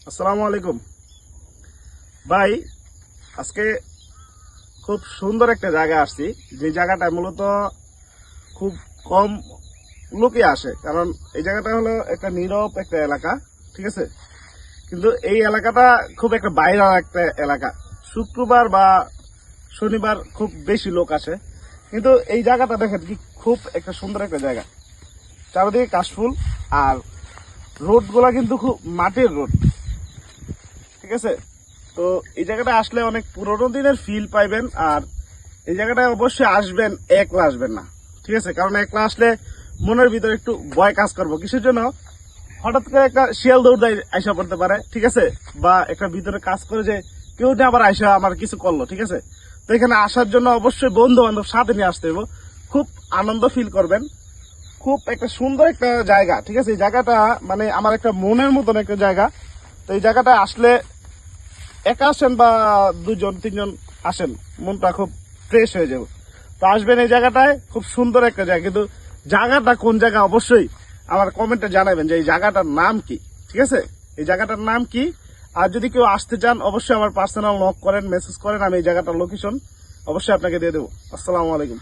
আসসালামু আলাইকুম ভাই। আজকে খুব সুন্দর একটা জায়গা আসছি, যে জায়গাটা মূলত খুব কম লোকে আসে, কারণ এই জায়গাটা হলো একটা নীরব একটা এলাকা, ঠিক আছে। কিন্তু এই এলাকাটা খুব একটা বাইরের একটা এলাকা। শুক্রবার বা শনিবার খুব বেশি লোক আসে, কিন্তু এই জায়গাটা দেখেন কি খুব একটা সুন্দর একটা জায়গা, চারিদিকে কাশফুল, আর রোড গুলা কিন্তু খুব মাটির রোড, ঠিক আছে। তো এই জায়গাটা আসলে অনেক পুরোনো দিনের ফিল পাইবেন। আর এই জায়গাটায় অবশ্যই আসবেন, একলা আসবেন না, ঠিক আছে। কারণ একলা আসলে মনের ভিতরে একটু ভয় কাজ করবো, কিসের জন্য? হঠাৎ করে একটা শিয়াল দৌড় আইসা পড়তে পারে, ঠিক আছে। বা একটা ভিতরে কাজ করে যে কেউ না আবার আইসা আমার কিছু করলো, ঠিক আছে। তো এখানে আসার জন্য অবশ্যই বন্ধু বান্ধব সাথে নিয়ে আসতে হবে, খুব আনন্দ ফিল করবেন। খুব একটা সুন্দর একটা জায়গা, ঠিক আছে। এই জায়গাটা মানে আমার একটা মনের মতন একটা জায়গা। তো এই জায়গাটা আসলে একা আসেন বা দুজন তিনজন আসেন, মনটা খুব ফ্রেশ হয়ে যাবে। তো আসবেন এই জায়গাটায়, খুব সুন্দর একটা জায়গা। কিন্তু জায়গাটা কোন জায়গা অবশ্যই আমার কমেন্টে জানাবেন যে এই জায়গাটার নাম কি, ঠিক আছে। এই জায়গাটার নাম কি? আর যদি কেউ আসতে চান অবশ্যই আমার পার্সোনাল নক করেন, মেসেজ করেন, আমি এই জায়গাটার লোকেশন অবশ্যই আপনাকে দিয়ে দেবো। আসসালামু আলাইকুম।